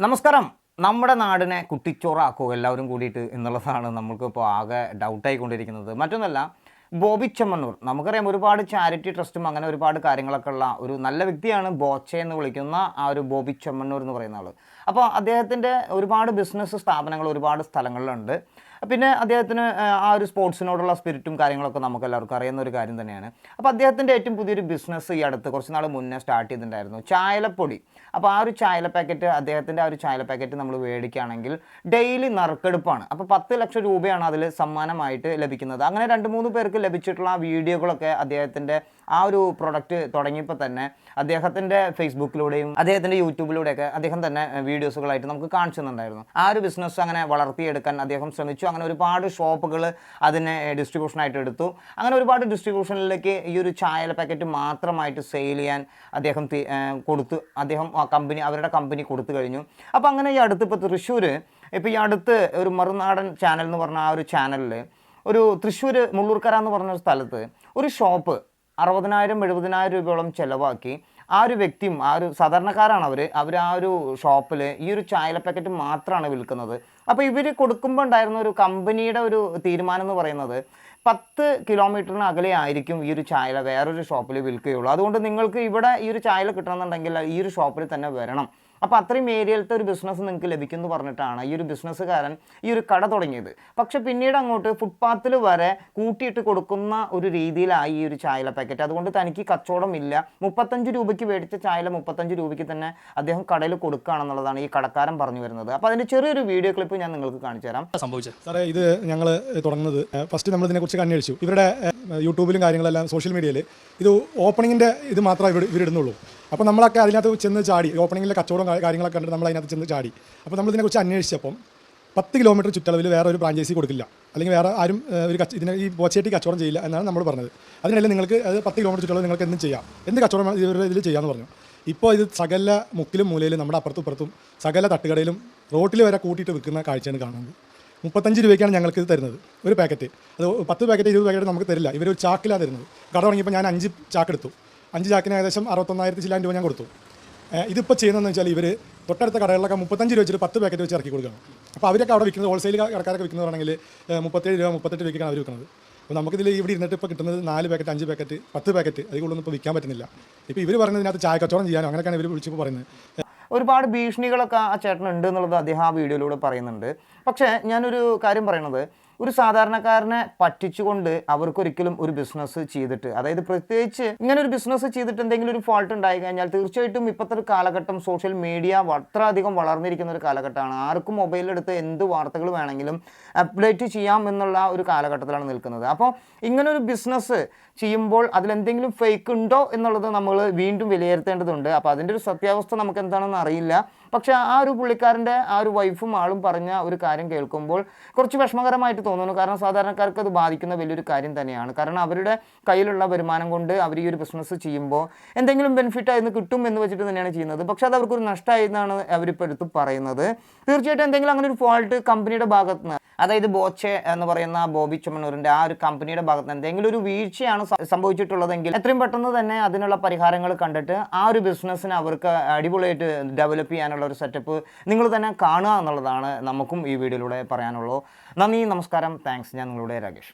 നമസ്കാരം. നമ്മുടെ നാടിനെ കുട്ടിച്ചോറാക്കുക എല്ലാവരും കൂടിയിട്ട് എന്നുള്ളതാണ് നമ്മൾക്കിപ്പോൾ ആകെ ഡൗട്ടായിക്കൊണ്ടിരിക്കുന്നത്. മറ്റൊന്നല്ല, ബോബി ചെമ്മണ്ണൂർ നമുക്കറിയാം, ഒരുപാട് ചാരിറ്റി ട്രസ്റ്റും അങ്ങനെ ഒരുപാട് കാര്യങ്ങളൊക്കെ ഉള്ള ഒരു നല്ല വ്യക്തിയാണ്. ബോച്ചെ എന്ന് വിളിക്കുന്ന ആ ഒരു ബോബി ചെമ്മണ്ണൂർ എന്ന് പറയുന്ന ആൾ. അപ്പോൾ അദ്ദേഹത്തിൻ്റെ ഒരുപാട് ബിസിനസ് സ്ഥാപനങ്ങൾ ഒരുപാട് സ്ഥലങ്ങളിലുണ്ട്. പിന്നെ അദ്ദേഹത്തിന് ആ ഒരു സ്പോർട്സിനോടുള്ള സ്പിരിറ്റും കാര്യങ്ങളൊക്കെ നമുക്ക് എല്ലാവർക്കും അറിയുന്ന ഒരു കാര്യം തന്നെയാണ്. അപ്പോൾ അദ്ദേഹത്തിൻ്റെ ഏറ്റവും പുതിയൊരു ബിസിനസ് ഈ അടുത്ത് കുറച്ച് നാൾ മുന്നേ സ്റ്റാർട്ട് ചെയ്തിട്ടുണ്ടായിരുന്നു, ചായലപ്പൊടി. അപ്പോൾ ആ ഒരു ചായല പാക്കറ്റ്, അദ്ദേഹത്തിൻ്റെ ആ ഒരു ചായല പാക്കറ്റ് നമ്മൾ മേടിക്കുകയാണെങ്കിൽ ഡെയിലി നറുക്കെടുപ്പാണ്. അപ്പോൾ 10 ലക്ഷം രൂപയാണ് അതിൽ സമ്മാനമായിട്ട് ലഭിക്കുന്നത്. അങ്ങനെ 2-3 പേർക്ക് ലഭിച്ചിട്ടുള്ള ആ വീഡിയോകളൊക്കെ അദ്ദേഹത്തിൻ്റെ ആ ഒരു പ്രൊഡക്റ്റ് തുടങ്ങിയപ്പോൾ തന്നെ അദ്ദേഹത്തിൻ്റെ ഫേസ്ബുക്കിലൂടെയും അദ്ദേഹത്തിൻ്റെ യൂട്യൂബിലൂടെയൊക്കെ അദ്ദേഹം തന്നെ വീഡിയോസുകളായിട്ട് നമുക്ക് കാണിച്ചു തന്നിട്ടുണ്ടായിരുന്നു. ആ ഒരു ബിസിനസ് അങ്ങനെ വളർത്തിയെടുക്കാൻ അദ്ദേഹം ശ്രമിച്ചു. അങ്ങനെ ഒരുപാട് ഷോപ്പുകൾ അതിനെ ഡിസ്ട്രിബ്യൂഷനായിട്ട് എടുത്തു. അങ്ങനെ ഒരുപാട് ഡിസ്ട്രിബ്യൂഷനിലേക്ക് ഈ ഒരു ചായല പാക്കറ്റ് മാത്രമായിട്ട് സെയിൽ ചെയ്യാൻ അദ്ദേഹം കൊടുത്തു. അദ്ദേഹം ആ കമ്പനി, അവരുടെ കമ്പനി കൊടുത്തു കഴിഞ്ഞു. അപ്പോൾ അങ്ങനെ ഈ അടുത്ത് ഇപ്പോൾ തൃശ്ശൂർ, ഇപ്പോൾ ഈ അടുത്ത് ഒരു മറുനാടൻ ചാനൽ എന്ന് പറഞ്ഞ ആ ഒരു ചാനലിൽ ഒരു തൃശ്ശൂർ മുള്ളൂർക്കര എന്ന് പറഞ്ഞൊരു സ്ഥലത്ത് ഒരു ഷോപ്പ് 60,000-70,000 രൂപയോളം ചിലവാക്കി ആ ഒരു വ്യക്തിയും, ആ ഒരു സാധാരണക്കാരാണ് അവർ ആ ഒരു ഷോപ്പിൽ ഈ ഒരു ചായല പാക്കറ്റ് മാത്രമാണ് വിൽക്കുന്നത്. അപ്പോൾ ഇവർ കൊടുക്കുമ്പോൾ ഉണ്ടായിരുന്ന ഒരു കമ്പനിയുടെ ഒരു തീരുമാനം എന്ന് പറയുന്നത് 10 കിലോമീറ്ററിന് അകലെ ആയിരിക്കും ഈ ഒരു ചായല വേറൊരു ഷോപ്പിൽ വിൽക്കുകയുള്ളൂ. അതുകൊണ്ട് നിങ്ങൾക്ക് ഇവിടെ ഈ ഒരു ചായല കിട്ടണമെന്നുണ്ടെങ്കിൽ ഈ ഒരു ഷോപ്പിൽ തന്നെ വരണം. അപ്പോൾ അത്രയും ഏരിയയിലത്തെ ഒരു ബിസിനസ് നിങ്ങൾക്ക് ലഭിക്കുമെന്ന് പറഞ്ഞിട്ടാണ് ഈ ഒരു ബിസിനസ്സുകാരൻ ഈ ഒരു കട തുടങ്ങിയത്. പക്ഷേ പിന്നീട് അങ്ങോട്ട് ഫുട്പാത്തിൽ വരെ കൂട്ടിയിട്ട് കൊടുക്കുന്ന ഒരു രീതിയിലായി ഈ ഒരു ചായല പാക്കറ്റ്. അതുകൊണ്ട് തനിക്ക് കച്ചവടമില്ല. 35 രൂപയ്ക്ക് മേടിച്ച ചായല 35 രൂപയ്ക്ക് തന്നെ അദ്ദേഹം കടയിൽ കൊടുക്കുകയാണെന്നുള്ളതാണ് ഈ കടക്കാരൻ പറഞ്ഞു വരുന്നത്. അപ്പോൾ അതിൻ്റെ ചെറിയൊരു വീഡിയോ ക്ലിപ്പ് ഞാൻ നിങ്ങൾക്ക് കാണിച്ചു തരാം. സംഭവിച്ചത് സാറേ, ഇത് ഞങ്ങൾ തുടങ്ങുന്നത് ഫസ്റ്റ് നമ്മൾ ഇതിനെക്കുറിച്ച് അന്വേഷിച്ചു. ഇവരുടെ യൂട്യൂബിലും കാര്യങ്ങളെല്ലാം സോഷ്യൽ മീഡിയയിൽ ഇത് ഓപ്പണിങ്ങിൻ്റെ ഇത് മാത്രമേ ഇവരിടുന്നുള്ളൂ. അപ്പോൾ നമ്മളൊക്കെ അതിനകത്ത് ചെന്ന് ചാടി, ഓപ്പണിങ്ങിലെ കച്ചവടം കാര്യങ്ങളൊക്കെ കണ്ടിട്ട് നമ്മൾ അതിനകത്ത് ചെന്ന് ചാടി. അപ്പോൾ നമ്മൾ ഇതിനെക്കുറിച്ച് അന്വേഷിച്ചപ്പം 10 കിലോമീറ്റർ ചുറ്റളവിൽ വേറെ ഒരു ഫ്രാഞ്ചൈസി കൊടുക്കില്ല, അല്ലെങ്കിൽ വേറെ ആരും ഇതിനെ ഈ ബോച്ചേട്ടി കച്ചവടം ചെയ്യില്ല എന്നാണ് നമ്മൾ പറഞ്ഞത്. അതിനല്ലേ നിങ്ങൾക്ക് അത് 10 കിലോമീറ്റർ ചുറ്റളവ് നിങ്ങൾക്ക് എന്തും ചെയ്യാം, എന്ത് കച്ചവടം ഇവരുടെ ഇതിൽ ചെയ്യാമെന്ന് പറഞ്ഞു. ഇപ്പോൾ ഇത് സകല മുക്കിലും മൂലയിലും നമ്മുടെ അപ്പുറത്തും ഇപ്പുറത്തും സകല തട്ടുകടയിലും റോട്ടിൽ വരെ കൂട്ടിയിട്ട് വിൽക്കുന്ന കാഴ്ചയാണ് കാണുന്നത്. 35 രൂപയ്ക്കാണ് ഞങ്ങൾക്ക് ഇത് തരുന്നത് ഒരു പാക്കറ്റ്. അത് 10 പാക്കറ്റ് 20 പാക്കറ്റ് നമുക്ക് തരില്ല, ഇവർ ഒരു ചാക്കിലാണ് തരുന്നത്. കട തുടങ്ങിയപ്പോൾ ഞാൻ 5 ചാക്കെടുത്തു. 5 ചാക്കിന് ഏകദേശം 61,000 ചില്ലാൻ രൂപ ഞാൻ കൊടുത്തു. ഇതിപ്പോൾ ചെയ്യുന്നതെന്ന് വെച്ചാൽ ഇവർ തൊട്ടടുത്ത കടകളിലൊക്കെ 35 രൂപ വെച്ചിട്ട് 10 പാക്കറ്റ് വെച്ച് ഇറക്കി കൊടുക്കണം. അപ്പോൾ അവരൊക്കെ അവിടെ വിൽക്കുന്നത്, ഹോൾസെയിൽ കടക്കാരൊക്കെ വിൽക്കുന്നതാണെങ്കിൽ 37 രൂപ 38 രൂപയ്ക്കാണ് അവർ വിൽക്കുന്നത്. അപ്പോൾ നമുക്കിതിൽ ഇവിടെ ഇരുന്നിട്ട് ഇപ്പോൾ കിട്ടുന്നത് 4 പാക്കറ്റ് 5 പാക്കറ്റ് 10 പാക്കറ്റ് അതിൽ കൂടുതലൊന്നും ഇപ്പോൾ വിൽക്കാൻ പറ്റുന്നില്ല. ഇപ്പോൾ ഇവർ പറയുന്നതിനകത്ത് ചായ കച്ചവടം ചെയ്യാനോ അങ്ങനെയൊക്കെയാണ് ഇവർ വിളിച്ചപ്പോൾ പറയുന്നത്. ഒരുപാട് ഭീഷണികളൊക്കെ ആ ചേട്ടനുണ്ട് എന്നുള്ളത് അദ്ദേഹം ആ വീഡിയോയിലൂടെ പറയുന്നുണ്ട്. പക്ഷേ ഞാനൊരു കാര്യം പറയണത്, ഒരു സാധാരണക്കാരനെ പറ്റിച്ചുകൊണ്ട് അവർക്കൊരിക്കലും ഒരു ബിസിനസ് ചെയ്തിട്ട്, അതായത് പ്രത്യേകിച്ച് ഇങ്ങനെ ഒരു ബിസിനസ് ചെയ്തിട്ട് എന്തെങ്കിലും ഒരു ഫാൾട്ട് ഉണ്ടായി കഴിഞ്ഞാൽ തീർച്ചയായിട്ടും ഇപ്പോഴത്തെ ഒരു കാലഘട്ടം സോഷ്യൽ മീഡിയ അത്രയധികം വളർന്നിരിക്കുന്ന ഒരു കാലഘട്ടമാണ്. ആർക്കും മൊബൈലിലെടുത്ത് എന്ത് വാർത്തകൾ വേണമെങ്കിലും അപ്ഡേറ്റ് ചെയ്യാം എന്നുള്ള ഒരു കാലഘട്ടത്തിലാണ് നിൽക്കുന്നത്. അപ്പോൾ ഇങ്ങനൊരു ബിസിനസ് ചെയ്യുമ്പോൾ അതിലെന്തെങ്കിലും ഫേക്ക് ഉണ്ടോ എന്നുള്ളത് നമ്മൾ വീണ്ടും വിലയിരുത്തേണ്ടതുണ്ട്. അപ്പോൾ അതിൻ്റെ ഒരു സത്യാവസ്ഥ നമുക്ക് എന്താണെന്ന് അറിയില്ല. പക്ഷേ ആ ഒരു പുള്ളിക്കാരൻ്റെ ആ ഒരു വൈഫും ആളും പറഞ്ഞ ഒരു കാര്യം കേൾക്കുമ്പോൾ കുറച്ച് വിഷമകരമായിട്ട് തോന്നുന്നു. കാരണം സാധാരണക്കാർക്ക് അത് ബാധിക്കുന്ന വലിയൊരു കാര്യം തന്നെയാണ്. കാരണം അവരുടെ കയ്യിലുള്ള വരുമാനം കൊണ്ട് അവർ ഈ ഒരു ബിസിനസ് ചെയ്യുമ്പോൾ എന്തെങ്കിലും ബെനിഫിറ്റ് ആയിരുന്നു കിട്ടും എന്ന് വെച്ചിട്ട് തന്നെയാണ് ചെയ്യുന്നത്. പക്ഷേ അത് അവർക്കൊരു നഷ്ടമായി എന്നാണ് അവരിപ്പോൾ എടുത്ത് പറയുന്നത്. തീർച്ചയായിട്ടും എന്തെങ്കിലും അങ്ങനെ ഒരു ഫോൾട്ട് കമ്പനിയുടെ ഭാഗത്ത് നിന്ന്, അതായത് ബോച്ചെ എന്ന് പറയുന്ന ബോബി ചെമ്മണ്ണൂരിൻ്റെ ആ ഒരു കമ്പനിയുടെ ഭാഗത്ത് നിന്ന് എന്തെങ്കിലും ഒരു വീഴ്ചയാണ് സംഭവിച്ചിട്ടുള്ളതെങ്കിൽ എത്രയും പെട്ടെന്ന് തന്നെ അതിനുള്ള പരിഹാരങ്ങൾ കണ്ടിട്ട് ആ ഒരു ബിസിനസ്സിനെ അവർക്ക് അടിപൊളിയായിട്ട് ഡെവലപ്പ് ചെയ്യാനുള്ള ഒരു സെറ്റപ്പ് നിങ്ങൾ തന്നെ കാണുക എന്നുള്ളതാണ് നമുക്കും ഈ വീഡിയോയിലൂടെ പറയാനുള്ളൂ. നന്ദി, നമസ്കാരം, താങ്ക്സ്. ഞാൻ നിങ്ങളുടെ രാകേഷ്.